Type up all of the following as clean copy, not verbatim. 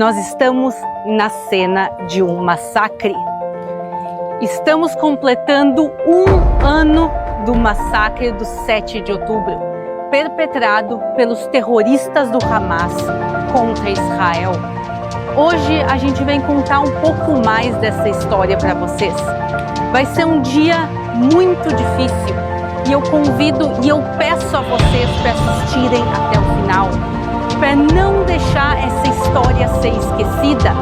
Nós estamos na cena de um massacre. Estamos completando um ano do massacre do 7 de outubro, perpetrado pelos terroristas do Hamas contra Israel. Hoje a gente vem contar um pouco mais dessa história para vocês. Vai ser um dia muito difícil e eu convido e eu peço a vocês para assistirem até o final, para não deixar essa história ser esquecida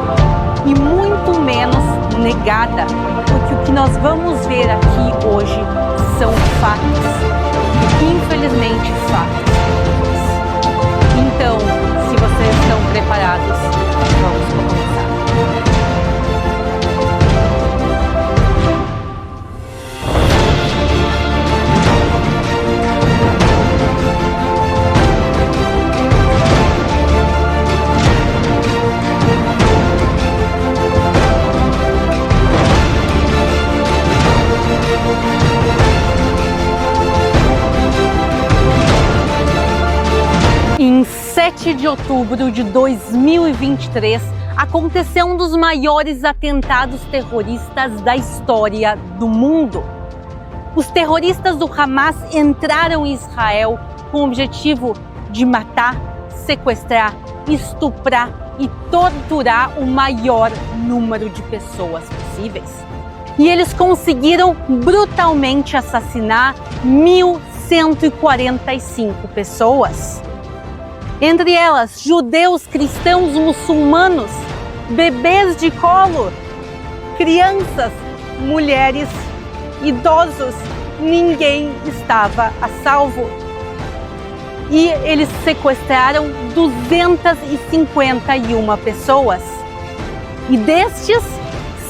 e muito menos negada, porque o que nós vamos ver aqui hoje são fatos, infelizmente fatos. Então, se vocês estão preparados, vamos começar. Em 7 de outubro de 2023, aconteceu um dos maiores atentados terroristas da história do mundo. Os terroristas do Hamas entraram em Israel com o objetivo de matar, sequestrar, estuprar e torturar o maior número de pessoas possíveis. E eles conseguiram brutalmente assassinar 1.145 pessoas. Entre elas, judeus, cristãos, muçulmanos, bebês de colo, crianças, mulheres, idosos, ninguém estava a salvo. E eles sequestraram 251 pessoas. E destes,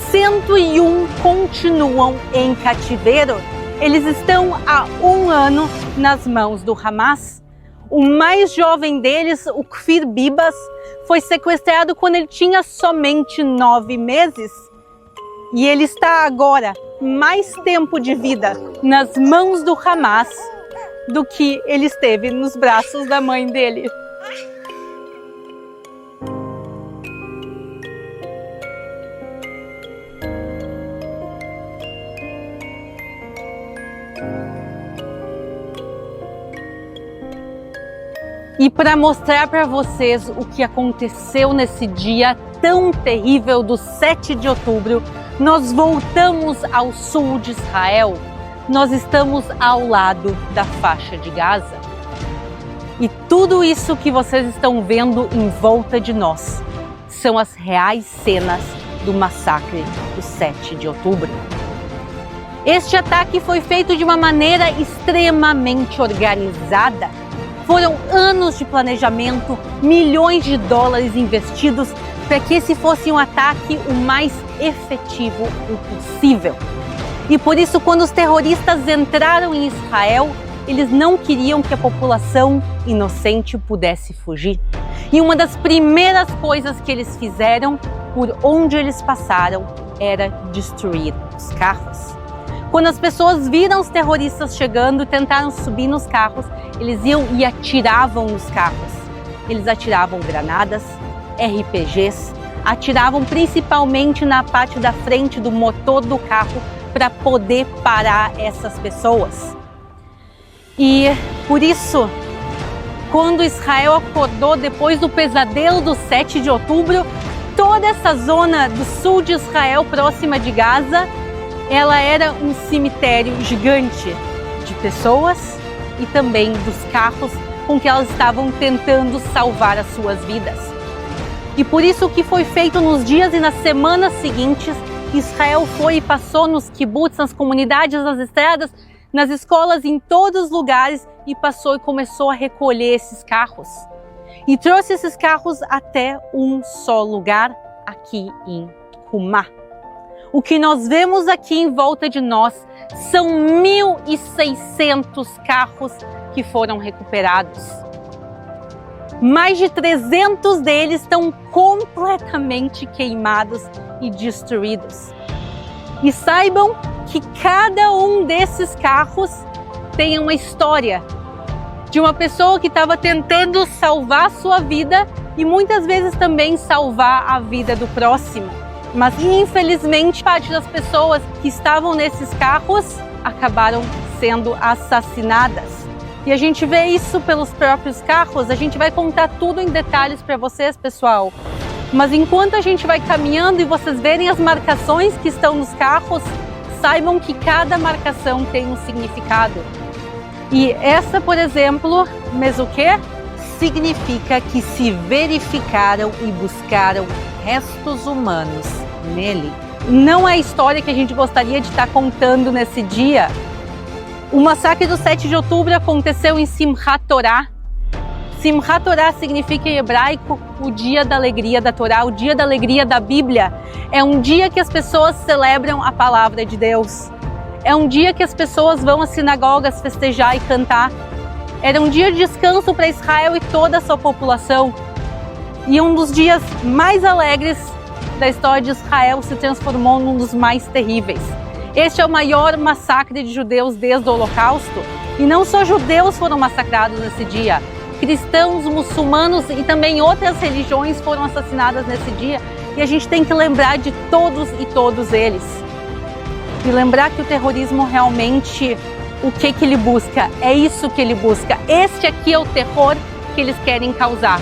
101 continuam em cativeiro. Eles estão há um ano nas mãos do Hamas. O mais jovem deles, o Kfir Bibas, foi sequestrado quando ele tinha somente 9 meses. E ele está agora mais tempo de vida nas mãos do Hamas do que ele esteve nos braços da mãe dele. E para mostrar para vocês o que aconteceu nesse dia tão terrível do 7 de outubro, nós voltamos ao sul de Israel. Nós estamos ao lado da faixa de Gaza. E tudo isso que vocês estão vendo em volta de nós são as reais cenas do massacre do 7 de outubro. Este ataque foi feito de uma maneira extremamente organizada. Foram anos de planejamento, milhões de dólares investidos para que esse fosse um ataque o mais efetivo possível. E por isso, quando os terroristas entraram em Israel, eles não queriam que a população inocente pudesse fugir. E uma das primeiras coisas que eles fizeram, por onde eles passaram, era destruir os carros. Quando as pessoas viram os terroristas chegando e tentaram subir nos carros, eles iam e atiravam nos carros. Eles atiravam granadas, RPGs, atiravam principalmente na parte da frente do motor do carro para poder parar essas pessoas. E por isso, quando Israel acordou depois do pesadelo do 7 de outubro, toda essa zona do sul de Israel, próxima de Gaza, ela era um cemitério gigante de pessoas e também dos carros com que elas estavam tentando salvar as suas vidas. E por isso o que foi feito nos dias e nas semanas seguintes, Israel foi e passou nos kibbutz, nas comunidades, nas estradas, nas escolas, em todos os lugares, e passou e começou a recolher esses carros. E trouxe esses carros até um só lugar, aqui em Humá. O que nós vemos aqui em volta de nós são 1.600 carros que foram recuperados. Mais de 300 deles estão completamente queimados e destruídos. E saibam que cada um desses carros tem uma história de uma pessoa que estava tentando salvar sua vida e muitas vezes também salvar a vida do próximo. Mas infelizmente parte das pessoas que estavam nesses carros acabaram sendo assassinadas. E a gente vê isso pelos próprios carros. A gente vai contar tudo em detalhes para vocês, pessoal. Mas enquanto a gente vai caminhando e vocês verem as marcações que estão nos carros, saibam que cada marcação tem um significado. E essa, por exemplo, mas o quê? Significa que se verificaram e buscaram restos humanos nele. Não é a história que a gente gostaria de estar contando nesse dia. O massacre do 7 de outubro aconteceu em Simchat Torah. Simchat Torah significa em hebraico o dia da alegria da Torá, o dia da alegria da Bíblia. É um dia que as pessoas celebram a palavra de Deus. É um dia que as pessoas vão às sinagogas festejar e cantar. Era um dia de descanso para Israel e toda a sua população. E um dos dias mais alegres da história de Israel se transformou num dos mais terríveis. Este é o maior massacre de judeus desde o Holocausto. E não só judeus foram massacrados nesse dia. Cristãos, muçulmanos e também outras religiões foram assassinadas nesse dia. E a gente tem que lembrar de todos e todos eles. E lembrar que o terrorismo realmente, o que ele busca? É isso que ele busca. Este aqui é o terror que eles querem causar.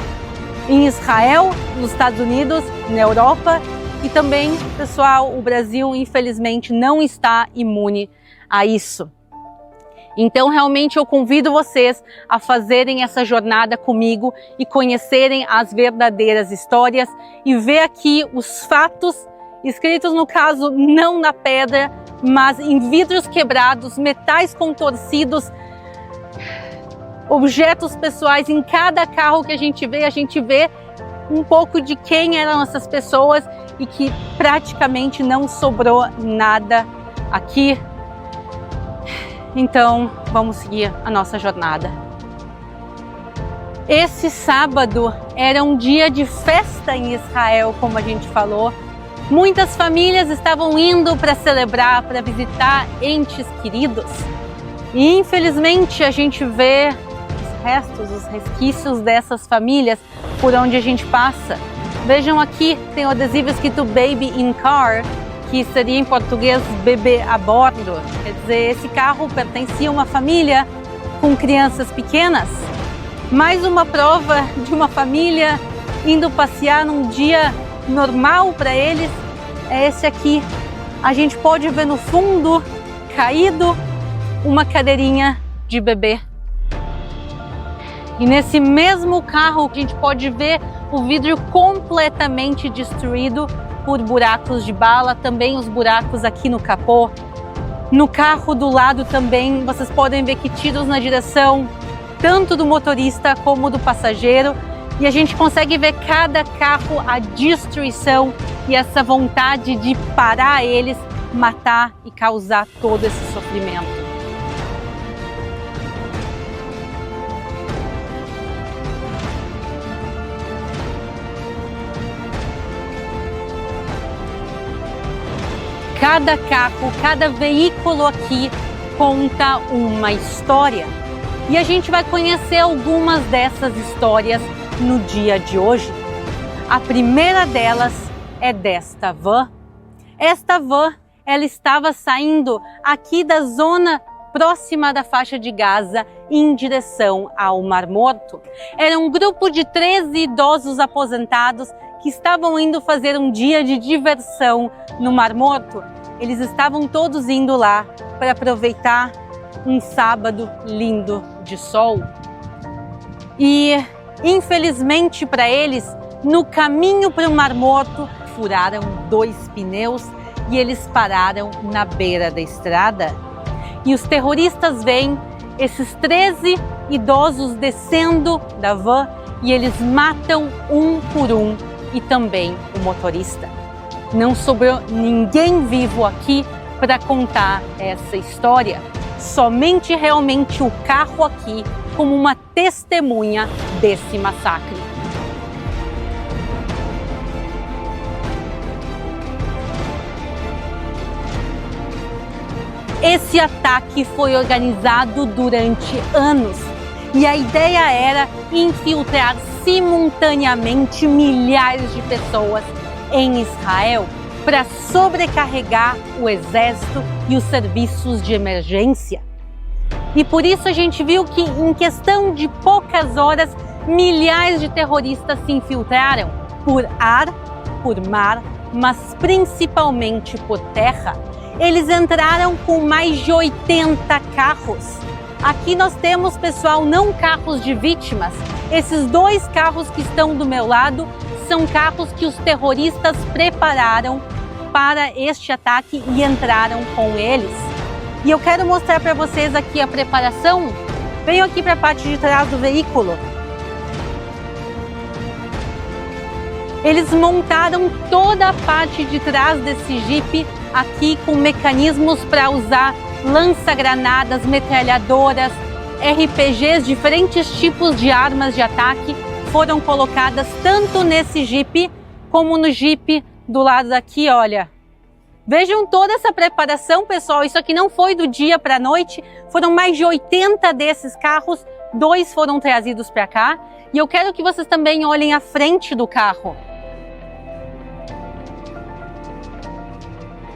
Em Israel, nos Estados Unidos, na Europa e também, pessoal, o Brasil infelizmente não está imune a isso. Então realmente eu convido vocês a fazerem essa jornada comigo e conhecerem as verdadeiras histórias e ver aqui os fatos escritos, no caso, não na pedra, mas em vidros quebrados, metais contorcidos, objetos pessoais. Em cada carro que a gente vê um pouco de quem eram essas pessoas e que praticamente não sobrou nada aqui. Então, vamos seguir a nossa jornada. Esse sábado era um dia de festa em Israel, como a gente falou. Muitas famílias estavam indo para celebrar, para visitar entes queridos. E infelizmente a gente vê os restos, os resquícios dessas famílias por onde a gente passa. Vejam aqui, tem o adesivo escrito Baby in Car, que seria em português bebê a bordo. Quer dizer, esse carro pertencia a uma família com crianças pequenas. Mais uma prova de uma família indo passear num dia normal para eles é esse aqui. A gente pode ver no fundo, caído, uma cadeirinha de bebê. E nesse mesmo carro a gente pode ver o vidro completamente destruído por buracos de bala, também os buracos aqui no capô. No carro do lado também vocês podem ver que tiros na direção tanto do motorista como do passageiro. E a gente consegue ver cada carro, a destruição e essa vontade de parar eles, matar e causar todo esse sofrimento. Cada carro, cada veículo aqui conta uma história. E a gente vai conhecer algumas dessas histórias no dia de hoje. A primeira delas é desta van. Esta van, ela estava saindo aqui da zona próxima da faixa de Gaza em direção ao Mar Morto. Era um grupo de 13 idosos aposentados que estavam indo fazer um dia de diversão no Mar Morto. Eles estavam todos indo lá para aproveitar um sábado lindo de sol. E, infelizmente para eles, no caminho para o Mar Morto, furaram 2 pneus e eles pararam na beira da estrada. E os terroristas veem esses 13 idosos descendo da van e eles matam um por um e também o motorista. Não sobrou ninguém vivo aqui para contar essa história. Somente realmente o carro aqui como uma testemunha desse massacre. Esse ataque foi organizado durante anos e a ideia era infiltrar simultaneamente milhares de pessoas em Israel para sobrecarregar o exército e os serviços de emergência. E por isso a gente viu que em questão de poucas horas, milhares de terroristas se infiltraram por ar, por mar, mas principalmente por terra. Eles entraram com mais de 80 carros. Aqui nós temos, pessoal, não carros de vítimas. Esses 2 carros que estão do meu lado são carros que os terroristas prepararam para este ataque e entraram com eles. E eu quero mostrar para vocês aqui a preparação. Venho aqui para a parte de trás do veículo. Eles montaram toda a parte de trás desse Jeep aqui com mecanismos para usar lança-granadas, metralhadoras, RPGs, diferentes tipos de armas de ataque foram colocadas tanto nesse Jeep como no Jeep do lado daqui, olha. Vejam toda essa preparação, pessoal. Isso aqui não foi do dia para a noite. Foram mais de 80 desses carros, 2 foram trazidos para cá. E eu quero que vocês também olhem a frente do carro.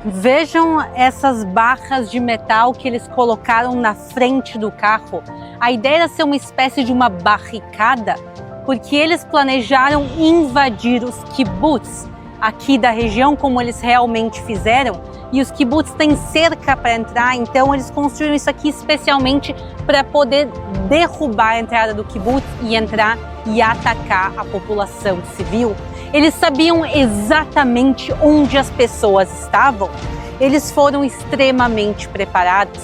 Vejam essas barras de metal que eles colocaram na frente do carro. A ideia era ser uma espécie de uma barricada, porque eles planejaram invadir os kibbutz aqui da região, como eles realmente fizeram. E os kibbutz têm cerca para entrar, então eles construíram isso aqui especialmente para poder derrubar a entrada do kibbutz e entrar e atacar a população civil. Eles sabiam exatamente onde as pessoas estavam. Eles foram extremamente preparados.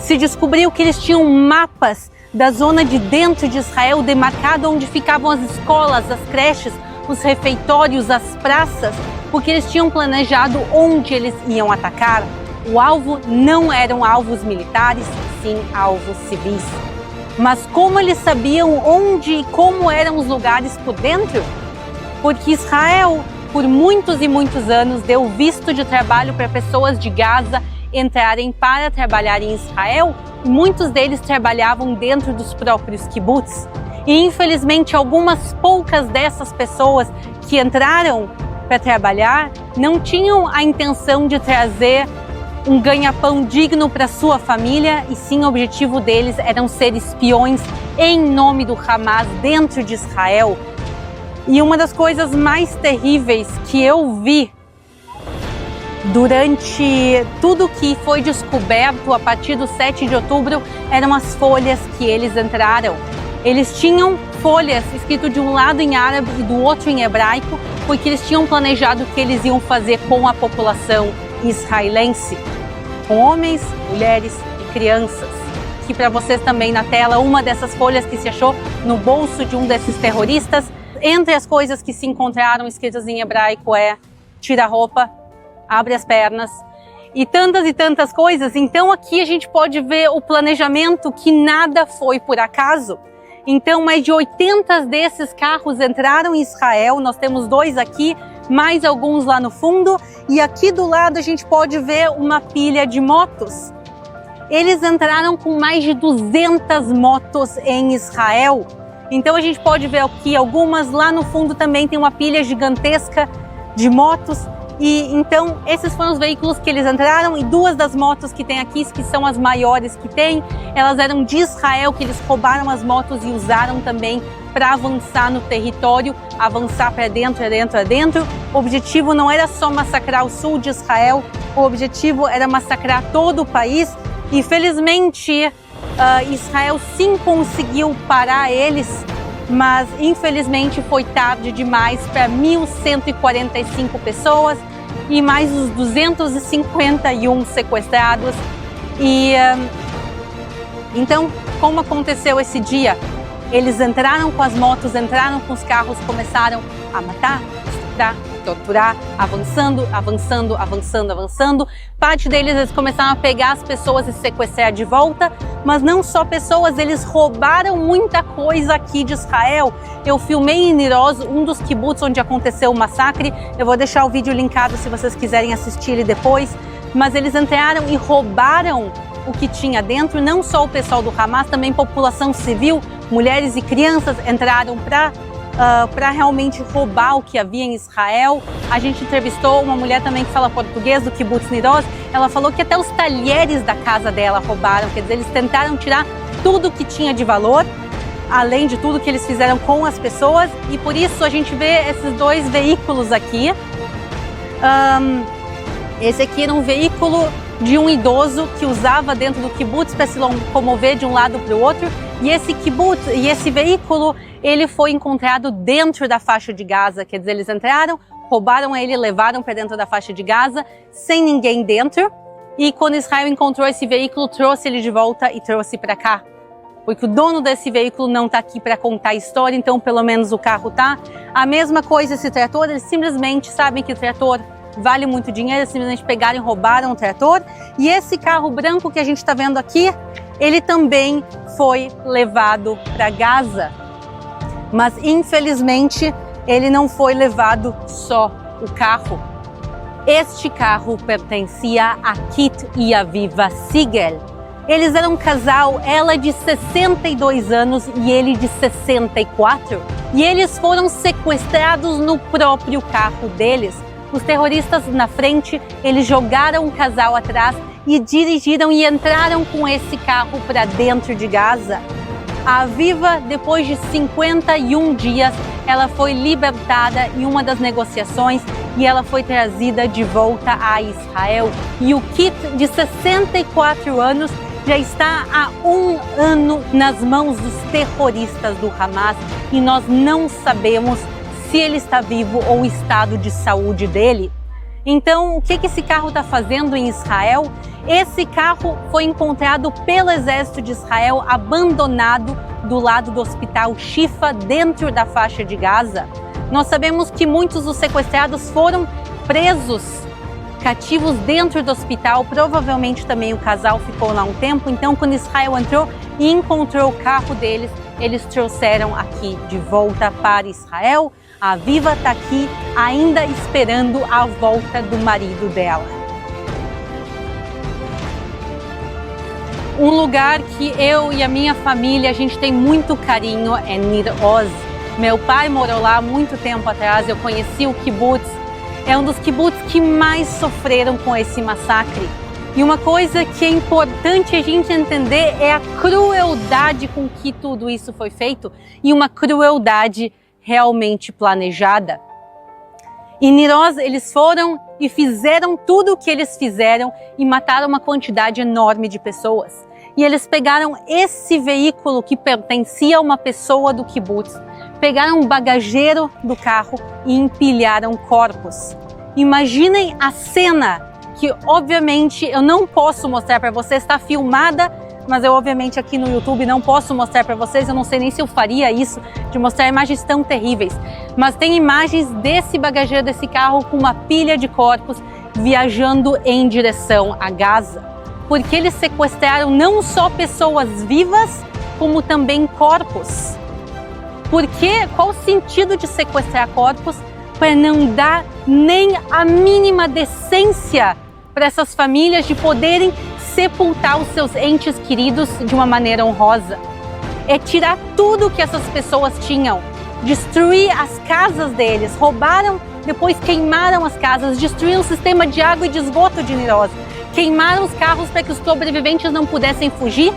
Se descobriu que eles tinham mapas da zona de dentro de Israel, demarcado onde ficavam as escolas, as creches, os refeitórios, as praças, porque eles tinham planejado onde eles iam atacar. O alvo não eram alvos militares, sim alvos civis. Mas como eles sabiam onde e como eram os lugares por dentro? Porque Israel, por muitos e muitos anos, deu visto de trabalho para pessoas de Gaza entrarem para trabalhar em Israel. Muitos deles trabalhavam dentro dos próprios kibbutz. E infelizmente algumas poucas dessas pessoas que entraram para trabalhar não tinham a intenção de trazer um ganha-pão digno para sua família, e sim o objetivo deles era ser espiões em nome do Hamas dentro de Israel. E uma das coisas mais terríveis que eu vi durante tudo que foi descoberto a partir do 7 de outubro eram as folhas que eles entraram. Eles tinham folhas escritas de um lado em árabe e do outro em hebraico, porque eles tinham planejado o que eles iam fazer com a população israelense, com homens, mulheres e crianças. Aqui para vocês também na tela, uma dessas folhas que se achou no bolso de um desses terroristas. Entre as coisas que se encontraram escritas em hebraico é: tira a roupa, abre as pernas e tantas coisas. Então aqui a gente pode ver o planejamento, que nada foi por acaso. Então mais de 80 desses carros entraram em Israel. Nós temos 2 aqui, mais alguns lá no fundo, e aqui do lado a gente pode ver uma pilha de motos. Eles entraram com mais de 200 motos em Israel. Então a gente pode ver aqui algumas, lá no fundo também tem uma pilha gigantesca de motos. E então esses foram os veículos que eles entraram, e 2 das motos que tem aqui, que são as maiores que tem, elas eram de Israel, que eles roubaram as motos e usaram também para avançar no território, avançar para dentro. O objetivo não era só massacrar o sul de Israel, o objetivo era massacrar todo o país. E felizmente Israel sim conseguiu parar eles, mas infelizmente foi tarde demais para 1.145 pessoas e mais os 251 sequestrados. E então, como aconteceu esse dia? Eles entraram com as motos, entraram com os carros, começaram a matar, estuprar, torturar, avançando. Parte deles, eles começaram a pegar as pessoas e sequestrar de volta, mas não só pessoas, eles roubaram muita coisa aqui de Israel. Eu filmei em Niroz, um dos kibbutz onde aconteceu o massacre. Eu vou deixar o vídeo linkado se vocês quiserem assistir ele depois. Mas eles entraram e roubaram o que tinha dentro, não só o pessoal do Hamas, também população civil, mulheres e crianças entraram para para realmente roubar o que havia em Israel. A gente entrevistou uma mulher também que fala português do Kibbutz Nir Oz. Ela falou que até os talheres da casa dela roubaram, quer dizer, eles tentaram tirar tudo que tinha de valor, além de tudo que eles fizeram com as pessoas, e por isso a gente vê esses dois veículos aqui. Esse aqui era um veículo de um idoso que usava dentro do kibbutz para se locomover de um lado para o outro, e esse veículo ele foi encontrado dentro da faixa de Gaza, quer dizer, eles entraram, roubaram ele, levaram para dentro da faixa de Gaza, sem ninguém dentro, e quando Israel encontrou esse veículo, trouxe ele de volta e trouxe para cá. Porque o dono desse veículo não está aqui para contar a história, então pelo menos o carro tá. A mesma coisa esse trator, eles simplesmente sabem que o trator vale muito dinheiro, eles simplesmente pegaram e roubaram o trator. E esse carro branco que a gente está vendo aqui, ele também foi levado para Gaza. Mas infelizmente ele não foi levado só o carro. Este carro pertencia a Kit e a Aviva Siegel. Eles eram um casal, ela de 62 anos e ele de 64. E eles foram sequestrados no próprio carro deles. Os terroristas na frente, eles jogaram o casal atrás e dirigiram e entraram com esse carro para dentro de Gaza. A Aviva, depois de 51 dias, ela foi libertada em uma das negociações e ela foi trazida de volta a Israel. E o Kit, de 64 anos, já está há 1 ano nas mãos dos terroristas do Hamas e nós não sabemos se ele está vivo ou o estado de saúde dele. Então, o que esse carro está fazendo em Israel? Esse carro foi encontrado pelo exército de Israel abandonado do lado do hospital Shifa, dentro da faixa de Gaza. Nós sabemos que muitos dos sequestrados foram presos, cativos dentro do hospital, provavelmente também o casal ficou lá um tempo, então quando Israel entrou e encontrou o carro deles, eles trouxeram aqui de volta para Israel. A Aviva está aqui ainda esperando a volta do marido dela. Um lugar que eu e a minha família, a gente tem muito carinho é Nir Oz. Meu pai morou lá há muito tempo atrás, eu conheci o kibbutz. É um dos kibbutz que mais sofreram com esse massacre. E uma coisa que é importante a gente entender é a crueldade com que tudo isso foi feito e uma crueldade realmente planejada. Em Nir Oz, eles foram e fizeram tudo o que eles fizeram e mataram uma quantidade enorme de pessoas. E eles pegaram esse veículo que pertencia a uma pessoa do kibbutz, pegaram o bagageiro do carro e empilharam corpos. Imaginem a cena, que obviamente eu não posso mostrar para vocês, está filmada, mas eu obviamente aqui no YouTube não posso mostrar para vocês, eu não sei nem se eu faria isso, de mostrar imagens tão terríveis. Mas tem imagens desse bagageiro desse carro com uma pilha de corpos viajando em direção a Gaza. Porque eles sequestraram não só pessoas vivas, como também corpos. Porque qual o sentido de sequestrar corpos? Para não dar nem a mínima decência para essas famílias de poderem sepultar os seus entes queridos de uma maneira honrosa. É tirar tudo que essas pessoas tinham, destruir as casas deles, roubaram, depois queimaram as casas, destruíram o sistema de água e de esgoto de Nir Oz, queimaram os carros para que os sobreviventes não pudessem fugir,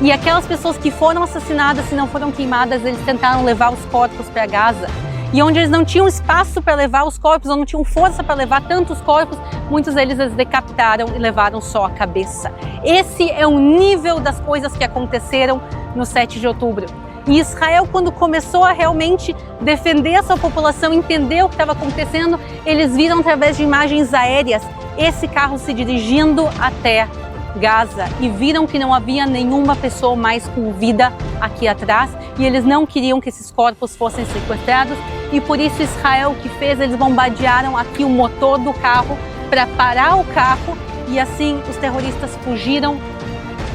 e aquelas pessoas que foram assassinadas, se não foram queimadas, eles tentaram levar os corpos para Gaza. E onde eles não tinham espaço para levar os corpos, ou não tinham força para levar tantos corpos, muitos deles eles decapitaram e levaram só a cabeça. Esse é o nível das coisas que aconteceram no 7 de outubro. E Israel, quando começou a realmente defender essa população, entender o que estava acontecendo, eles viram através de imagens aéreas esse carro se dirigindo até Gaza e viram que não havia nenhuma pessoa mais com vida aqui atrás e eles não queriam que esses corpos fossem sequestrados e por isso Israel o que fez, eles bombardearam aqui o motor do carro para parar o carro e assim os terroristas fugiram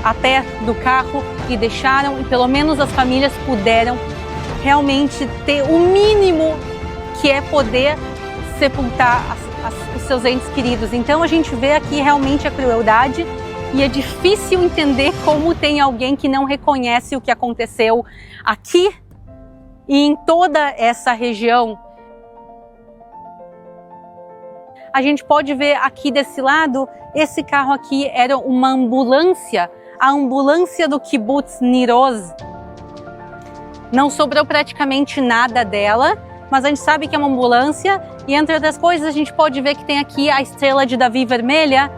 até do carro e deixaram, e pelo menos as famílias puderam realmente ter o mínimo que é poder sepultar os seus entes queridos. Então a gente vê aqui realmente a crueldade e é difícil entender como tem alguém que não reconhece o que aconteceu aqui E em toda essa região, a gente pode ver aqui desse lado, esse carro aqui era uma ambulância, a ambulância do Kibbutz Nir Oz. Não sobrou praticamente nada dela, mas a gente sabe que é uma ambulância e, entre outras coisas, a gente pode ver que tem aqui a estrela de Davi vermelha.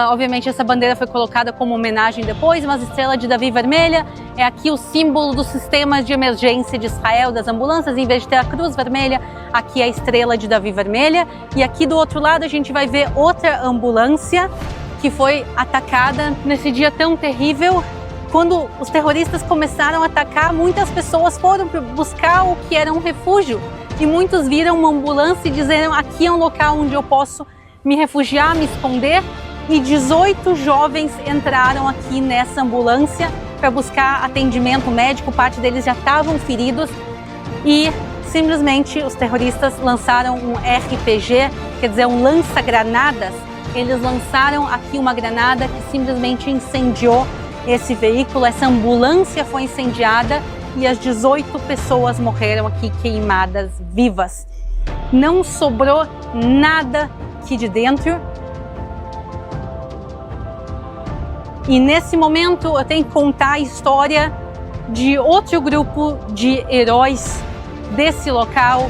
Obviamente essa bandeira foi colocada como homenagem depois, mas a estrela de Davi vermelha é aqui o símbolo dos sistemas de emergência de Israel, das ambulâncias. Em vez de ter a cruz vermelha, aqui é a estrela de Davi vermelha. E aqui do outro lado a gente vai ver outra ambulância que foi atacada nesse dia tão terrível. Quando os terroristas começaram a atacar, muitas pessoas foram buscar o que era um refúgio. E muitos viram uma ambulância e disseram: aqui é um local onde eu posso me refugiar, me esconder. E 18 jovens entraram aqui nessa ambulância para buscar atendimento médico. Parte deles já estavam feridos e simplesmente os terroristas lançaram um RPG, quer dizer, um lança-granadas. Eles lançaram aqui uma granada que simplesmente incendiou esse veículo. Essa ambulância foi incendiada e as 18 pessoas morreram aqui queimadas vivas. Não sobrou nada aqui de dentro. E nesse momento eu tenho que contar a história de outro grupo de heróis desse local,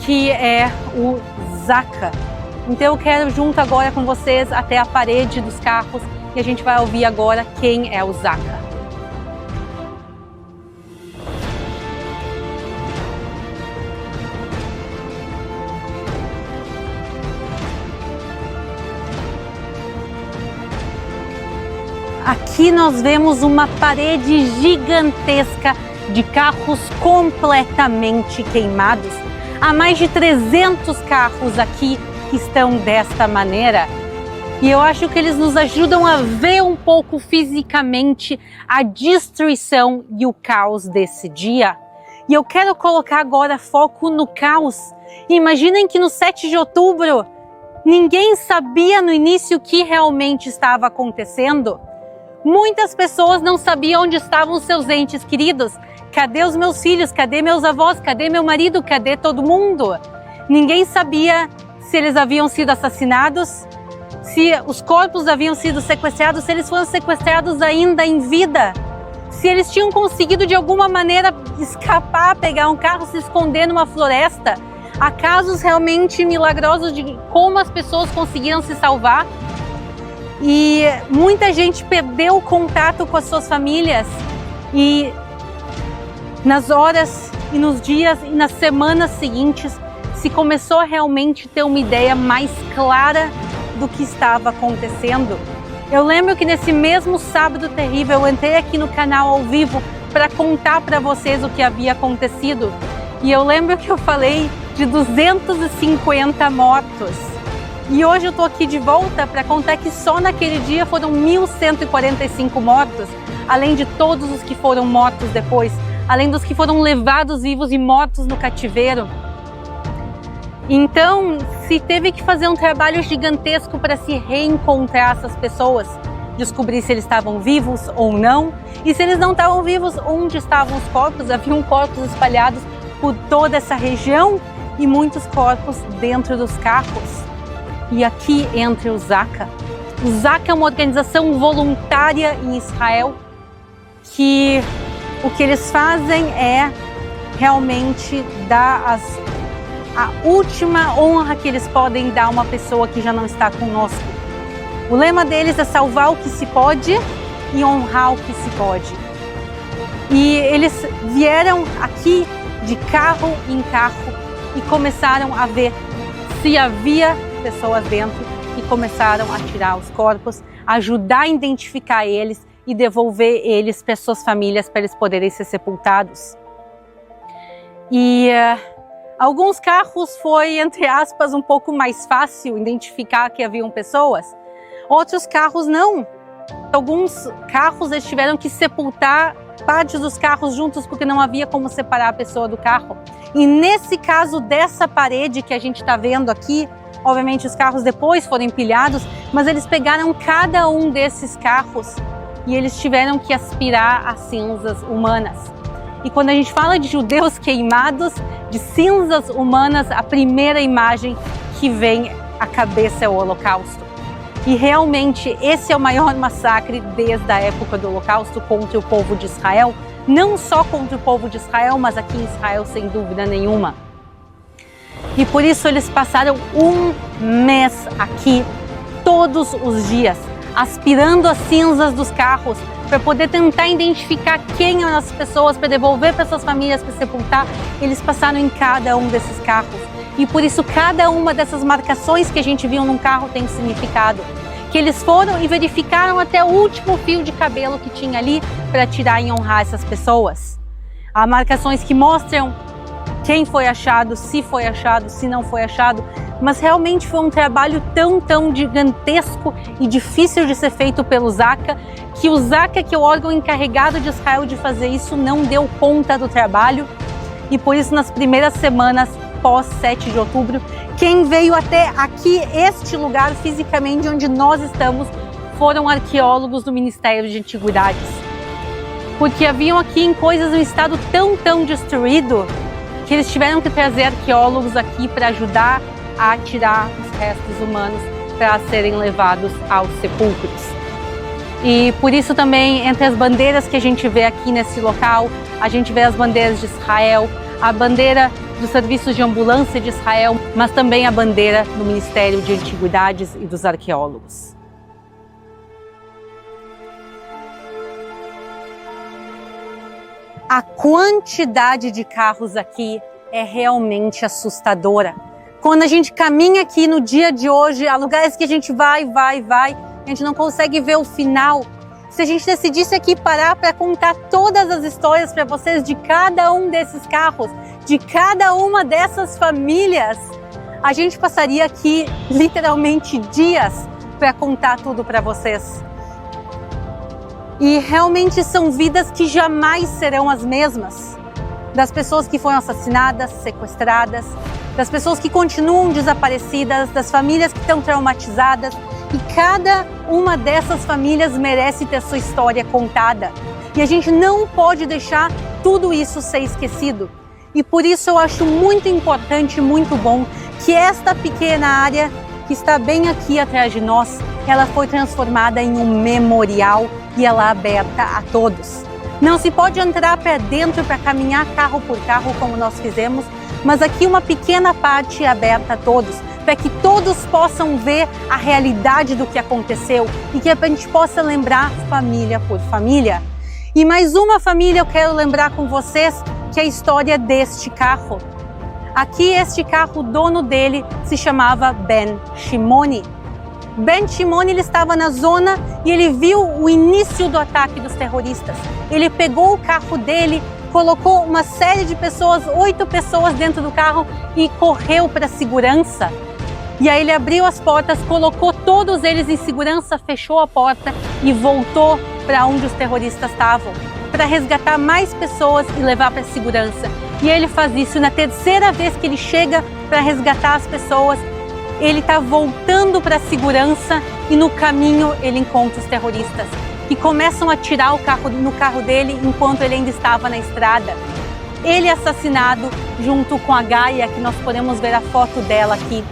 que é o Zaka. Então eu quero junto agora com vocês até a parede dos carros e a gente vai ouvir agora quem é o Zaka. Aqui nós vemos uma parede gigantesca de carros completamente queimados. Há mais de 300 carros aqui que estão desta maneira. E eu acho que eles nos ajudam a ver um pouco fisicamente a destruição e o caos desse dia. E eu quero colocar agora foco no caos. Imaginem que no 7 de outubro, ninguém sabia no início o que realmente estava acontecendo. Muitas pessoas não sabiam onde estavam seus entes queridos. Cadê os meus filhos? Cadê meus avós? Cadê meu marido? Cadê todo mundo? Ninguém sabia se eles haviam sido assassinados, se os corpos haviam sido sequestrados, se eles foram sequestrados ainda em vida, se eles tinham conseguido de alguma maneira escapar, pegar um carro, se esconder numa floresta. Há casos realmente milagrosos de como as pessoas conseguiram se salvar. E muita gente perdeu o contato com as suas famílias e nas horas e nos dias e nas semanas seguintes se começou a realmente ter uma ideia mais clara do que estava acontecendo. Eu lembro que nesse mesmo sábado terrível eu entrei aqui no canal ao vivo para contar para vocês o que havia acontecido e eu lembro que eu falei de 250 mortos. E hoje eu estou aqui de volta para contar que só naquele dia foram 1.145 mortos, além de todos os que foram mortos depois, além dos que foram levados vivos e mortos no cativeiro. Então, se teve que fazer um trabalho gigantesco para se reencontrar essas pessoas, descobrir se eles estavam vivos ou não, e se eles não estavam vivos, onde estavam os corpos. Haviam corpos espalhados por toda essa região e muitos corpos dentro dos carros. E aqui entra o Zaka. O Zaka é uma organização voluntária em Israel que o que eles fazem é realmente dar a última honra que eles podem dar a uma pessoa que já não está conosco. O lema deles é salvar o que se pode e honrar o que se pode. E eles vieram aqui de carro em carro e começaram a ver se havia pessoas dentro e começaram a tirar os corpos, ajudar a identificar eles e devolver eles para suas famílias para eles poderem ser sepultados. E alguns carros foi, entre aspas, um pouco mais fácil identificar que haviam pessoas, outros carros não. Alguns carros eles tiveram que sepultar partes dos carros juntos porque não havia como separar a pessoa do carro. E nesse caso dessa parede que a gente está vendo aqui, obviamente os carros depois foram empilhados, mas eles pegaram cada um desses carros e eles tiveram que aspirar as cinzas humanas. E quando a gente fala de judeus queimados, de cinzas humanas, a primeira imagem que vem à cabeça é o Holocausto. E realmente esse é o maior massacre desde a época do Holocausto contra o povo de Israel. Não só contra o povo de Israel, mas aqui em Israel sem dúvida nenhuma. E por isso eles passaram um mês aqui, todos os dias, aspirando as cinzas dos carros, para poder tentar identificar quem eram as pessoas, para devolver para suas famílias, para sepultar. Eles passaram em cada um desses carros. E por isso cada uma dessas marcações que a gente viu num carro tem um significado. Que eles foram e verificaram até o último fio de cabelo que tinha ali para tirar e honrar essas pessoas. Há marcações que mostram quem foi achado, se não foi achado, mas realmente foi um trabalho tão gigantesco e difícil de ser feito pelo Zaka, que o Zaka, que é o órgão encarregado de Israel de fazer isso, não deu conta do trabalho. E por isso, nas primeiras semanas pós 7 de outubro, quem veio até aqui, este lugar fisicamente onde nós estamos, foram arqueólogos do Ministério de Antiguidades. Porque haviam aqui em coisas em estado tão destruído, que eles tiveram que trazer arqueólogos aqui para ajudar a tirar os restos humanos para serem levados aos sepulcros. E por isso também, entre as bandeiras que a gente vê aqui nesse local, a gente vê as bandeiras de Israel, a bandeira dos serviços de ambulância de Israel, mas também a bandeira do Ministério de Antiguidades e dos arqueólogos. A quantidade de carros aqui é realmente assustadora. Quando a gente caminha aqui no dia de hoje, há lugares que a gente vai, a gente não consegue ver o final. Se a gente decidisse aqui parar para contar todas as histórias para vocês de cada um desses carros, de cada uma dessas famílias, a gente passaria aqui literalmente dias para contar tudo para vocês. E realmente são vidas que jamais serão as mesmas. Das pessoas que foram assassinadas, sequestradas, das pessoas que continuam desaparecidas, das famílias que estão traumatizadas. E cada uma dessas famílias merece ter sua história contada. E a gente não pode deixar tudo isso ser esquecido. E por isso eu acho muito importante, muito bom, que esta pequena área que está bem aqui atrás de nós, ela foi transformada em um memorial e ela é aberta a todos. Não se pode entrar para dentro para caminhar carro por carro como nós fizemos, mas aqui uma pequena parte é aberta a todos, para que todos possam ver a realidade do que aconteceu e que a gente possa lembrar família por família. E mais uma família eu quero lembrar com vocês, que é a história deste carro. Aqui este carro, o dono dele se chamava Ben Shimoni. Ben Shimoni, ele estava na zona e ele viu o início do ataque dos terroristas. Ele pegou o carro dele, colocou uma série de pessoas, 8 pessoas dentro do carro e correu para a segurança. E aí ele abriu as portas, colocou todos eles em segurança, fechou a porta e voltou para onde os terroristas estavam, para resgatar mais pessoas e levar para a segurança. E ele faz isso na terceira vez que ele chega para resgatar as pessoas. Ele está voltando para a segurança e no caminho ele encontra os terroristas que começam a atirar no carro dele enquanto ele ainda estava na estrada. Ele é assassinado junto com a Gaia, que nós podemos ver a foto dela aqui.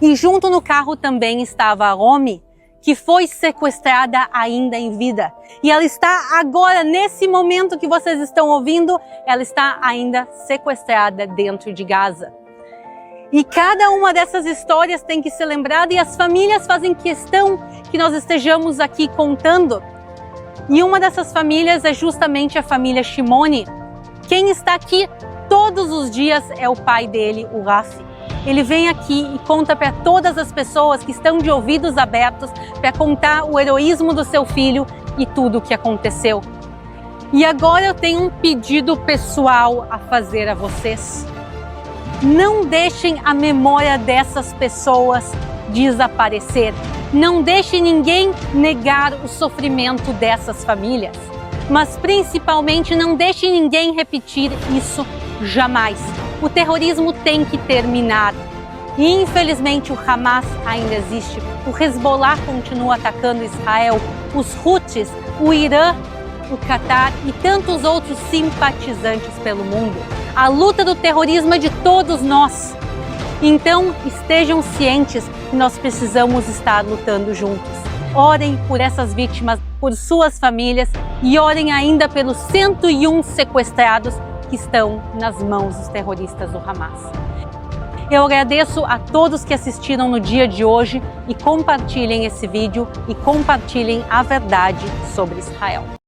E junto no carro também estava a Romy, que foi sequestrada ainda em vida. E ela está agora, nesse momento que vocês estão ouvindo, ela está ainda sequestrada dentro de Gaza. E cada uma dessas histórias tem que ser lembrada e as famílias fazem questão que nós estejamos aqui contando. E uma dessas famílias é justamente a família Shimoni. Quem está aqui todos os dias é o pai dele, o Rafi. Ele vem aqui e conta para todas as pessoas que estão de ouvidos abertos para contar o heroísmo do seu filho e tudo o que aconteceu. E agora eu tenho um pedido pessoal a fazer a vocês. Não deixem a memória dessas pessoas desaparecer. Não deixem ninguém negar o sofrimento dessas famílias. Mas principalmente não deixem ninguém repetir isso jamais. O terrorismo tem que terminar. E infelizmente o Hamas ainda existe. O Hezbollah continua atacando Israel. Os Houthis, o Irã o Catar e tantos outros simpatizantes pelo mundo. A luta do terrorismo é de todos nós. Então, estejam cientes que nós precisamos estar lutando juntos. Orem por essas vítimas, por suas famílias e orem ainda pelos 101 sequestrados que estão nas mãos dos terroristas do Hamas. Eu agradeço a todos que assistiram no dia de hoje e compartilhem esse vídeo e compartilhem a verdade sobre Israel.